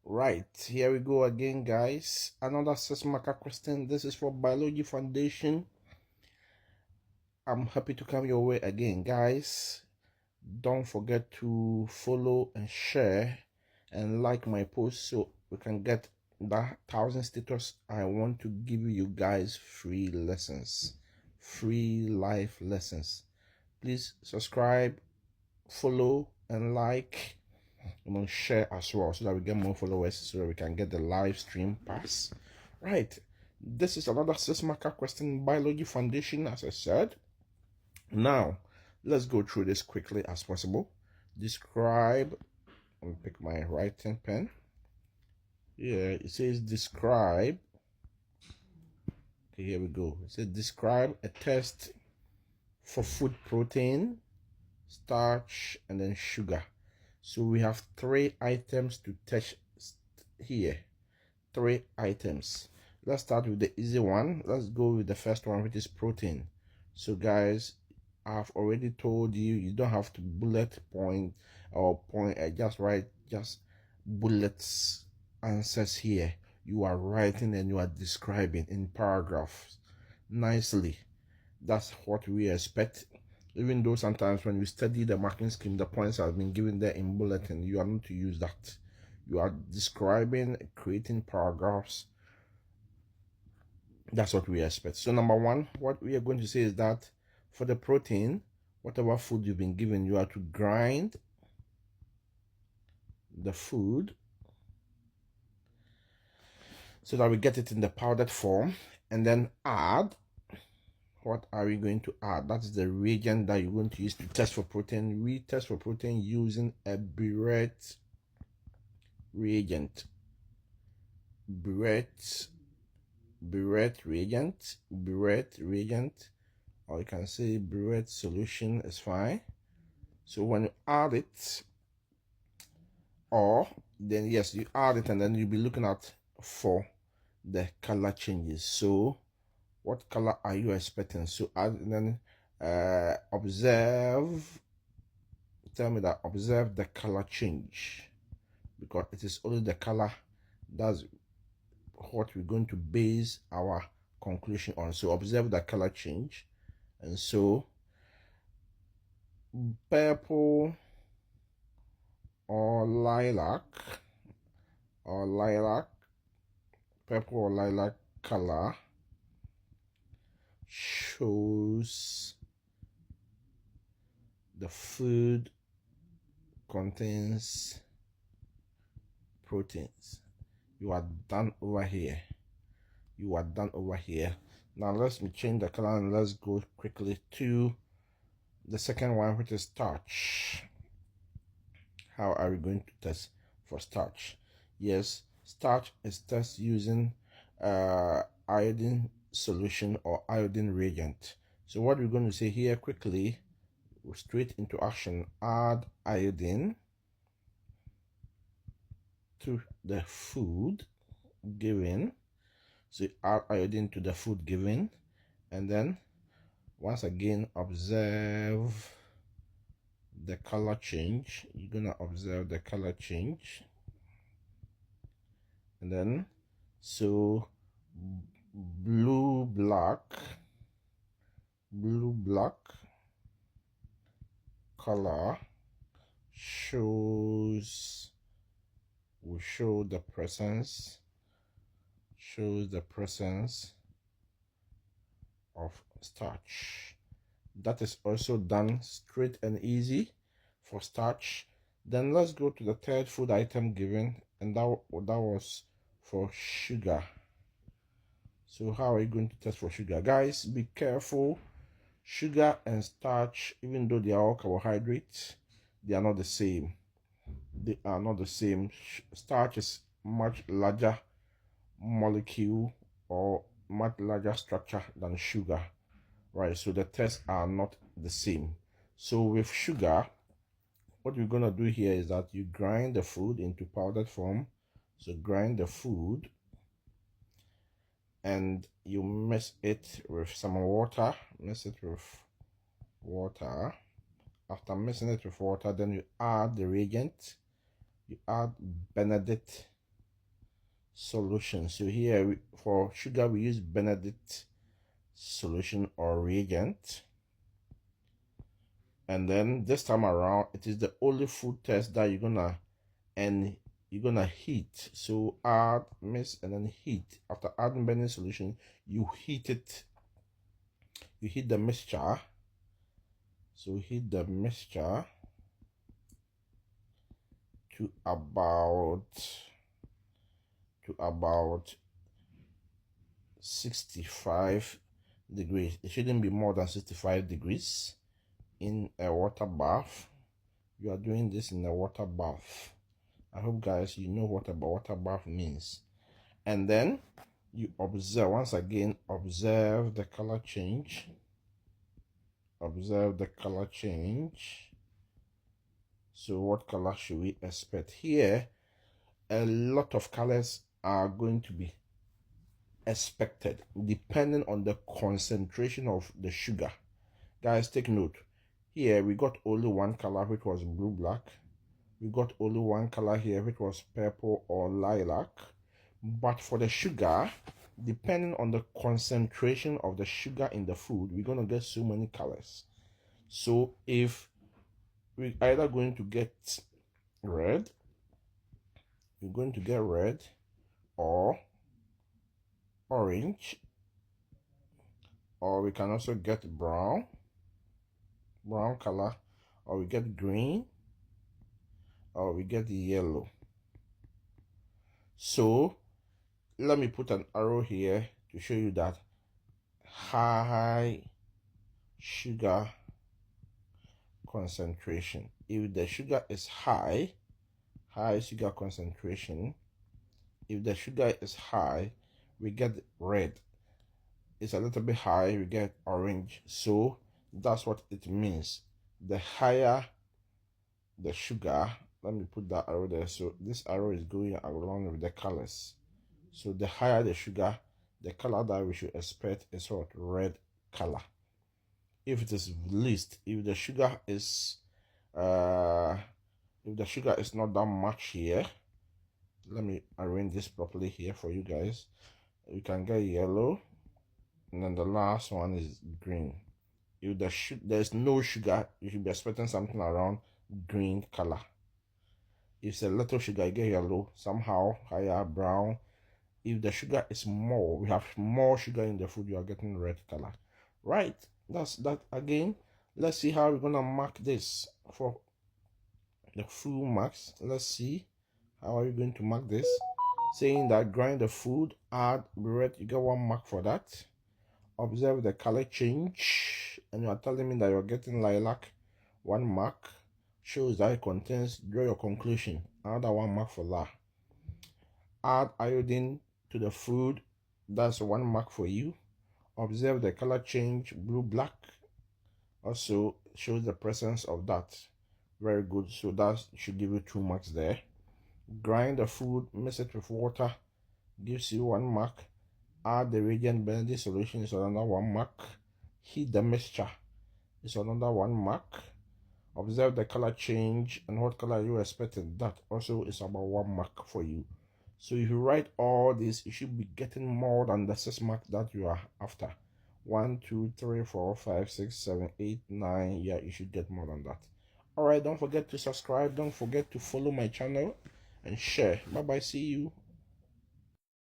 Right, here we go again, guys. Another 6 marker question. This is for Biology Foundation. I'm happy to come your way again, guys. Don't forget to follow and share and like my post so we can get that 1,000 status. I want to give you guys free lessons, free life lessons. Please subscribe, follow, and like. Share as well so that we get more followers so that we can get the live stream pass. Right, this is another 6 marker question, Biology Foundation, as I said. Now let's go through this quickly as possible. Describe, let me pick my writing pen. Yeah, it says describe. Okay, here we go. It says describe a test for food protein, starch, and then sugar. So we have 3 items to test here. 3 items. Let's start with the easy one. Let's go with the first one, which is protein. So guys, I've already told you, you don't have to bullet point or point, just write just bullets answers here. You are writing and you are describing in paragraphs nicely. That's what we expect. Even though sometimes when you study the marking scheme, the points have been given there in bulletin, you are not to use that. You are describing, creating paragraphs. That's what we expect. So number one, what we are going to say is that for the protein, whatever food you've been given, you are to grind the food so that we get it in the powdered form, and then add. What are we going to add? That's the reagent that you're going to use to test for protein. We test for protein using a burette reagent. Burette reagent, or you can say burette solution is fine. So when you add it, or then yes, you add it, and then you'll be looking at for the color changes. So what color are you expecting? So then observe, tell me that, observe the color change, because it is only the color that's what we're going to base our conclusion on. So observe the color change. And so purple or lilac, purple or lilac color shows the food contains proteins. You are done over here. You are done over here. Now let's change the color and let's go quickly to the second one, which is starch. How are we going to test for starch? Yes, starch is tested using iodine solution or iodine reagent. So what we're going to say here quickly, straight into action, add iodine to the food given. So add iodine to the food given, and then once again observe the color change. You're gonna observe the color change, and then so blue black color will show the presence of starch. That is also done straight and easy for starch. Then let's go to the third food item given, and that was for sugar. So how are you going to test for sugar? Guys, be careful. Sugar and starch, even though they are all carbohydrates, they are not the same. They are not the same. Starch is much larger molecule or much larger structure than sugar, right? So the tests are not the same. So with sugar, what we're gonna do here is that you grind the food into powdered form. So grind the food and you mix it with some water. After mixing it with water, then you add the reagent. You add Benedict solution. So here for sugar we use Benedict solution or reagent. And then this time around, it is the only food test that you're gonna heat. So add, mix, and then heat. After adding Benedict solution, you heat it. You heat the mixture. So heat the mixture to about 65 degrees. It shouldn't be more than 65 degrees in a water bath. You are doing this in a water bath. I hope guys you know what a water bath means. And then you observe, once again, observe the color change. Observe the color change. So what color should we expect? Here a lot of colors are going to be expected depending on the concentration of the sugar. Guys, take note. Here we got only one color, which was blue black. We got only one color here, which was purple or lilac. But for the sugar, depending on the concentration of the sugar in the food, we're going to get so many colors. So if we're either going to get red, we're going to get red or orange, or we can also get brown color, or we get green, or we get yellow. So let me put an arrow here to show you that high sugar concentration. If the sugar is high sugar concentration, if the sugar is high, we get red. It's a little bit high, we get orange. So that's what it means. The higher the sugar, let me put that arrow there. So this arrow is going along with the colors. So the higher the sugar, the color that we should expect is what? Red color. If it is least, if the sugar is not that much here, let me arrange this properly here for you guys. You can get yellow, and then the last one is green. If there's no sugar, you should be expecting something around green color. If it's a little sugar, you get yellow, somehow higher brown. If the sugar is more, we have more sugar in the food, you are getting red color. Right, that's that. Again, let's see how we're gonna mark this for the full marks. Let's see how are you going to mark this. Saying that grind the food, add red, you get 1 mark for that. Observe the color change, and you are telling me that you're getting lilac, 1 mark. Shows that it contains, draw your conclusion, another 1 mark for that. Add iodine to the food, that's 1 mark for you. Observe the color change, blue black, also shows the presence of that. Very good, so that should give you 2 marks there. Grind the food, mix it with water, gives you 1 mark. Add the reagent Benedict solution is another 1 mark. Heat the mixture is another 1 mark. Observe the color change and what color you expected, that also is about 1 mark for you. So if you write all this, you should be getting more than the 6 marks that you are after. 1 2 3 4 5 6 7 8 9. Yeah, you should get more than that. All right, don't forget to subscribe, don't forget to follow my channel and share. Bye bye, see you.